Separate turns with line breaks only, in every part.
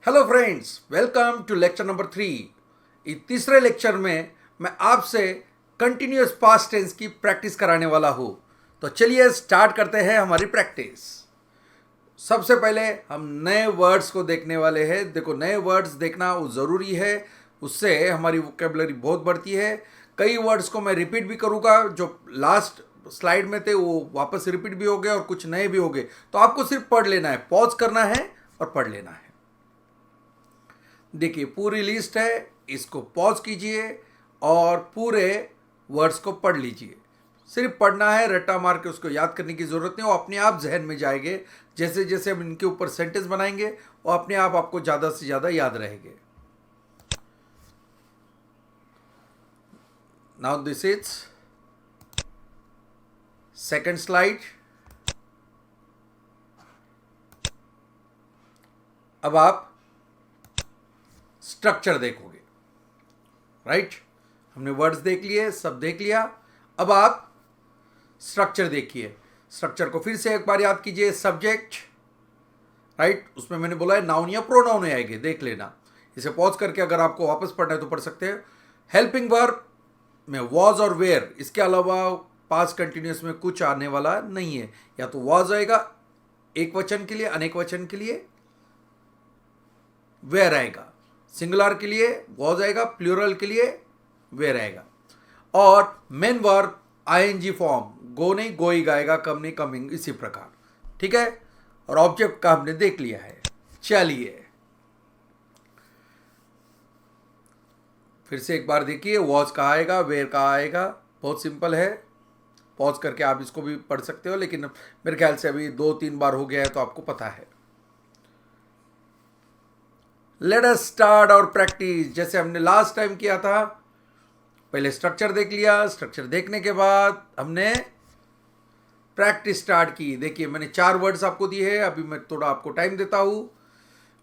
Hello friends, welcome to lecture number 3। इस तीसरे lecture में मैं आपसे कंटिन्यूअस पास्ट टेंस की प्रैक्टिस कराने वाला हूँ। तो चलिए स्टार्ट करते हैं हमारी प्रैक्टिस। सबसे पहले हम नए वर्ड्स को देखने वाले हैं। देखो, नए वर्ड्स देखना वो ज़रूरी है, उससे हमारी वोकेबलरी बहुत बढ़ती है। कई वर्ड्स को मैं रिपीट भी करूँगा, जो लास्ट स्लाइड में थे वो वापस रिपीट भी हो गए और कुछ नए भी हो गए। तो आपको सिर्फ पढ़ लेना है, पॉज करना है और पढ़ लेना है। देखिए, पूरी लिस्ट है, इसको पॉज कीजिए और पूरे वर्ड्स को पढ़ लीजिए। सिर्फ पढ़ना है, रट्टा मार के उसको याद करने की ज़रूरत नहीं, वो अपने आप जहन में जाएंगे। जैसे जैसे हम इनके ऊपर सेंटेंस बनाएंगे वो अपने आप आपको ज़्यादा से ज़्यादा याद रहेंगे। Now this is second slide. अब आप स्ट्रक्चर देखोगे, राइट? हमने वर्ड्स देख लिए, सब देख लिया। अब आप स्ट्रक्चर देखिए। स्ट्रक्चर को फिर से एक बार याद कीजिए। Subject, right? उसमें मैंने बोला है नाउन या प्रोनाउन आएंगे, देख लेना। इसे पॉज करके अगर आपको वापस पढ़ना है तो पढ़ सकते हैं। हेल्पिंग वर्ब में वॉज और वेयर, इसके अलावा पास्ट कंटिन्यूस में कुछ आने वाला नहीं है। या तो वॉज आएगा एक वचन के लिए, अनेक वचन के लिए वेयर आएगा, सिंगुलर के लिए वॉज आएगा, प्लूरल के लिए वेयर आएगा। और मेन वर्ब आईएनजी फॉर्म, गो नहीं गोइंग आएगा, कम नहीं कमिंग, इसी प्रकार। ठीक है? और ऑब्जेक्ट का हमने देख लिया है। चलिए फिर से एक बार देखिए, वॉज कहाँ आएगा, वेयर कहाँ आएगा। बहुत सिंपल है, पॉज करके आप इसको भी पढ़ सकते हो, लेकिन मेरे ख्याल से अभी 2-3 बार हो गया है तो आपको पता है। लेट अस स्टार्ट और प्रैक्टिस जैसे हमने लास्ट टाइम किया था। पहले स्ट्रक्चर देख लिया, स्ट्रक्चर देखने के बाद हमने प्रैक्टिस स्टार्ट की। देखिए, मैंने 4 वर्ड्स आपको दिए हैं, अभी मैं थोड़ा आपको टाइम देता हूं।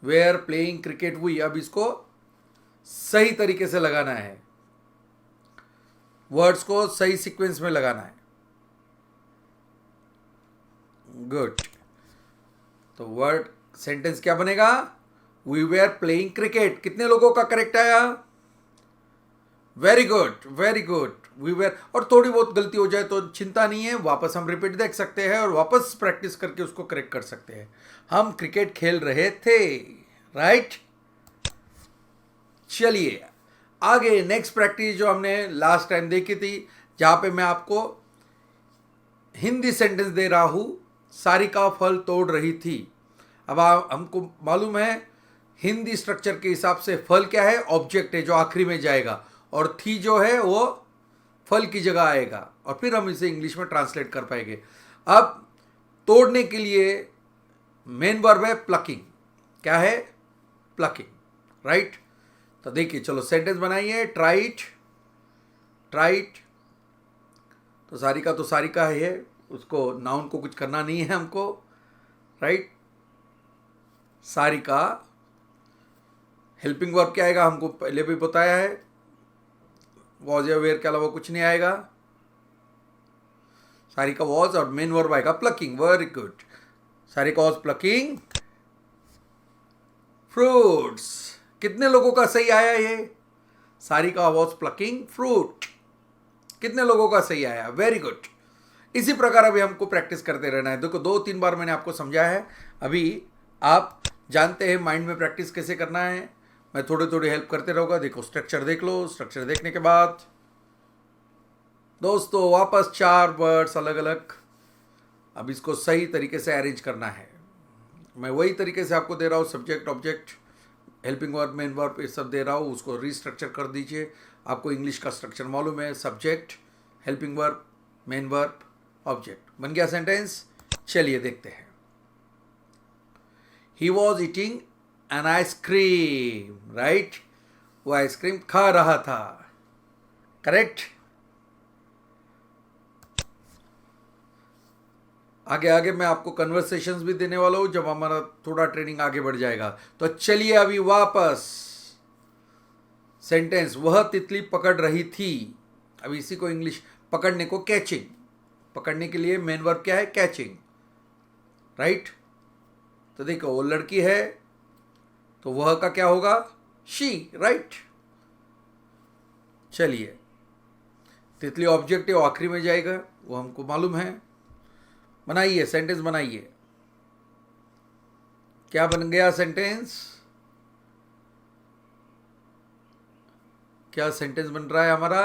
वेयर, प्लेइंग, क्रिकेट, हुई। अब इसको सही तरीके से लगाना है, वर्ड्स को सही सीक्वेंस में लगाना है। गुड। तो वर्ड सेंटेंस क्या बनेगा? We were playing cricket. कितने लोगों का करेक्ट आया? Very good, very good. We were. और थोड़ी बहुत गलती हो जाए तो चिंता नहीं है, वापस हम रिपीट देख सकते हैं और वापस प्रैक्टिस करके उसको करेक्ट कर सकते हैं। हम क्रिकेट खेल रहे थे, राइट? चलिए आगे नेक्स्ट प्रैक्टिस जो हमने लास्ट टाइम देखी थी, जहां पे मैं आपको हिंदी सेंटेंस दे रहा हूं। सारिका फल तोड़ रही थी। अब हमको मालूम है हिंदी स्ट्रक्चर के हिसाब से फल क्या है? ऑब्जेक्ट है जो आखिरी में जाएगा, और थी जो है वो फल की जगह आएगा, और फिर हम इसे इंग्लिश में ट्रांसलेट कर पाएंगे। अब तोड़ने के लिए मेन वर्ब है प्लकिंग। क्या है? Plucking, right? तो देखिए, चलो सेंटेंस बनाइए। ट्राइट, ट्राइट। तो सारिका है, उसको नाउन को कुछ करना नहीं है हमको, राइट? सारिका। हेल्पिंग वर्ब क्या आएगा? हमको पहले भी बताया है, वॉज या वेयर के अलावा कुछ नहीं आएगा। सारिका वॉज, और मेन वर्ब आएगा plucking. Very good. Sarika was plucking fruits. कितने लोगों का सही आया ये? Sarika was plucking fruit. कितने लोगों का सही आया? Very good. इसी प्रकार अभी हमको प्रैक्टिस करते रहना है। देखो, 2-3 बार मैंने आपको समझाया है, अभी आप जानते हैं माइंड में प्रैक्टिस कैसे करना है। मैं थोड़ी थोड़ी हेल्प करते रहूँगा। देखो, स्ट्रक्चर देख लो। स्ट्रक्चर देखने के बाद दोस्तों वापस 4 वर्ड्स अलग अलग, अब इसको सही तरीके से अरेंज करना है। मैं वही तरीके से आपको दे रहा हूँ, subject, object, helping verb, main verb, ये सब दे रहा हूँ। उसको रीस्ट्रक्चर कर दीजिए। आपको इंग्लिश का स्ट्रक्चर मालूम है, subject, helping verb, main verb, object. बन गया सेंटेंस। चलिए देखते हैं। He was eating an ice cream, right? वो आइसक्रीम खा रहा था, करेक्ट? आगे आगे मैं आपको कन्वर्सेशंस भी देने वाला हूं जब हमारा थोड़ा ट्रेनिंग आगे बढ़ जाएगा। तो चलिए अभी वापस सेंटेंस, वह तितली पकड़ रही थी। अभी इसी को इंग्लिश, पकड़ने को कैचिंग। पकड़ने के लिए मेन वर्ब क्या है? Catching, right? तो देखो, वो लड़की है तो वह का क्या होगा? She, right. चलिए, तितली ऑब्जेक्ट है, वो आखिरी में जाएगा, वो हमको मालूम है। बनाइए, सेंटेंस बनाइए। क्या बन गया सेंटेंस? क्या सेंटेंस बन रहा है हमारा?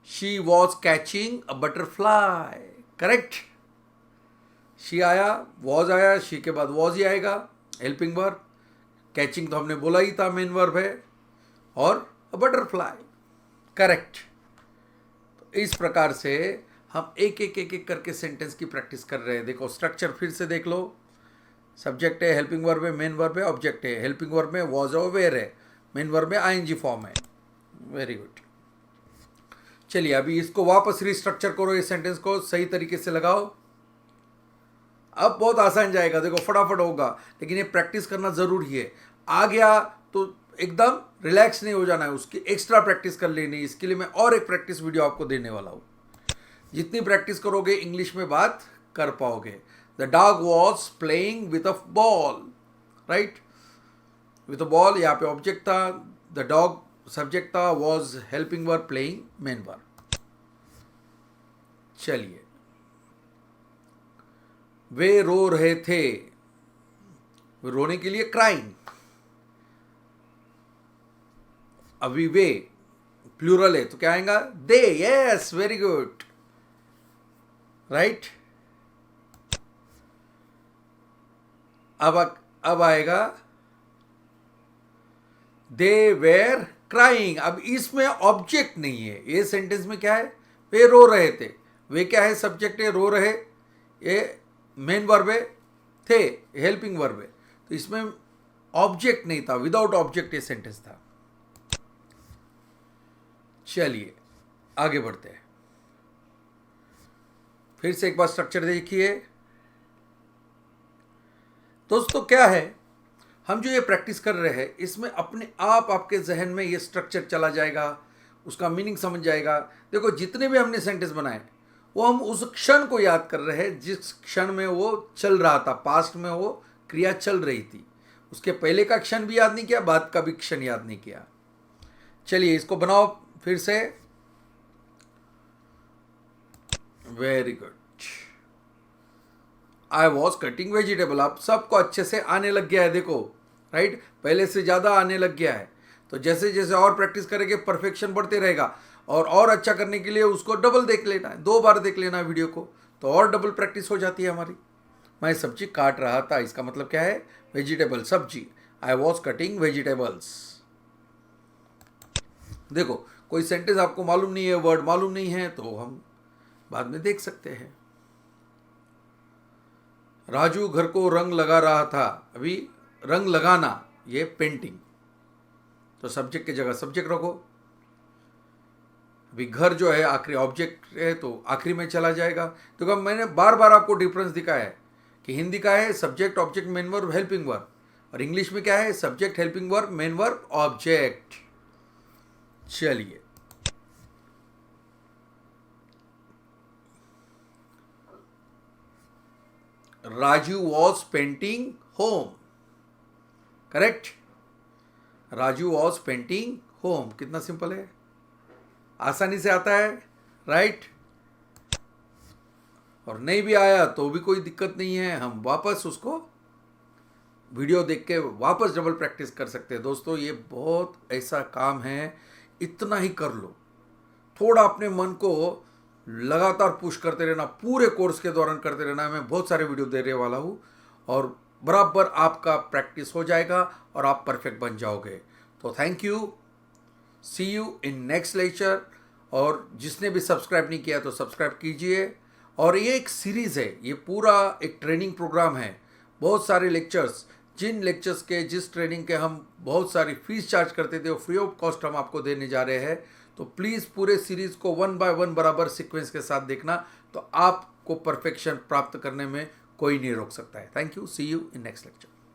She was catching a butterfly, correct. She आया, वॉज आया, शी के बाद वॉज ही आएगा, हेल्पिंग वर्ब। कैचिंग तो हमने बोला ही था, मेन वर्ब है, और अ बटरफ्लाई, करेक्ट। तो इस प्रकार से हम एक एक एक एक करके सेंटेंस की प्रैक्टिस कर रहे हैं। देखो स्ट्रक्चर फिर से देख लो। सब्जेक्ट है, हेल्पिंग वर्ब है, मेन वर्ब है, ऑब्जेक्ट है। हेल्पिंग वर्ब में वॉज और वेयर है, मेन वर्ब में आईएनजी फॉर्म है। Very good. चलिए अभी इसको वापस रिस्ट्रक्चर करो, इस सेंटेंस को सही तरीके से लगाओ। अब बहुत आसान जाएगा, देखो फटाफट होगा, लेकिन ये प्रैक्टिस करना जरूरी है। आ गया तो एकदम रिलैक्स नहीं हो जाना है, उसकी एक्स्ट्रा प्रैक्टिस कर लेनी। इसके लिए मैं और एक प्रैक्टिस वीडियो आपको देने वाला हूँ। जितनी प्रैक्टिस करोगे इंग्लिश में बात कर पाओगे। The dog was playing with a ball, right. With a ball, यहाँ पे ऑब्जेक्ट था, द डॉग सब्जेक्ट था, was helping verb, playing main verb. चलिए, वे रो रहे थे, रोने के लिए क्राइंग। अभी वे प्लूरल है तो क्या आएगा? दे, यस, वेरी गुड, राइट। अब आएगा दे वेर क्राइंग। अब इसमें ऑब्जेक्ट नहीं है, ये सेंटेंस में क्या है? वे रो रहे थे। वे क्या है? सब्जेक्ट है, रो रहे ये मेन वर्ब है, थे हेल्पिंग वर्ब है, तो इसमें ऑब्जेक्ट नहीं था, विदाउट ऑब्जेक्ट ये सेंटेंस था। चलिए आगे बढ़ते हैं। फिर से एक बार स्ट्रक्चर देखिए दोस्तों। क्या है, हम जो ये प्रैक्टिस कर रहे हैं इसमें अपने आप आपके जहन में ये स्ट्रक्चर चला जाएगा, उसका मीनिंग समझ जाएगा। देखो जितने भी हमने सेंटेंस बनाए वो हम उस क्षण को याद कर रहे हैं जिस क्षण में वो चल रहा था, पास्ट में वो क्रिया चल रही थी। उसके पहले का क्षण भी याद नहीं किया, बाद का भी क्षण याद नहीं किया। चलिए इसको बनाओ फिर से। Very good. I was cutting vegetable. अब सबको अच्छे से आने लग गया है, देखो, राइट। पहले से ज़्यादा आने लग गया है, तो जैसे जैसे और प्रैक्टिस करेंगे परफेक्शन बढ़ते रहेगा। और अच्छा करने के लिए उसको डबल देख लेना है, 2 बार देख लेना है वीडियो को, तो और डबल प्रैक्टिस हो जाती है हमारी। मैं सब्जी काट रहा था, इसका मतलब क्या है? वेजिटेबल, सब्जी। I was cutting vegetables. देखो कोई सेंटेंस आपको मालूम नहीं है, वर्ड मालूम नहीं है, तो हम बाद में देख सकते हैं। राजू घर को रंग लगा रहा था। अभी रंग लगाना, ये पेंटिंग, तो सब्जेक्ट की जगह सब्जेक्ट रखो। अभी घर जो है आखिरी ऑब्जेक्ट है तो आखिरी में चला जाएगा। तो मैंने बार बार आपको डिफरेंस दिखाया है कि हिंदी का है subject object main verb helping verb, और इंग्लिश में क्या है? Subject helping verb main verb object. चलिए Raju was painting home, correct. Raju was painting home, कितना सिंपल है, आसानी से आता है, राइट। और नहीं भी आया तो भी कोई दिक्कत नहीं है, हम वापस उसको वीडियो देख के वापस डबल प्रैक्टिस कर सकते हैं। दोस्तों ये बहुत ऐसा काम है, इतना ही कर लो। थोड़ा अपने मन को लगातार पुश करते रहना, पूरे कोर्स के दौरान करते रहना। मैं बहुत सारे वीडियो देने वाला हूँ और बराबर आपका प्रैक्टिस हो जाएगा और आप परफेक्ट बन जाओगे। तो thank you, see you in next lecture. और जिसने भी सब्सक्राइब नहीं किया तो सब्सक्राइब कीजिए। और ये एक सीरीज़ है, ये पूरा एक ट्रेनिंग प्रोग्राम है, बहुत सारे लेक्चर्स, जिन लेक्चर्स के जिस ट्रेनिंग के हम बहुत सारी फीस चार्ज करते थे वो फ्री ऑफ कॉस्ट हम आपको देने जा रहे हैं। तो प्लीज़ पूरे सीरीज़ को 1 बाय 1 बराबर सीक्वेंस के साथ देखना, तो आपको परफेक्शन प्राप्त करने में कोई नहीं रोक सकता है। Thank you, see you in next lecture.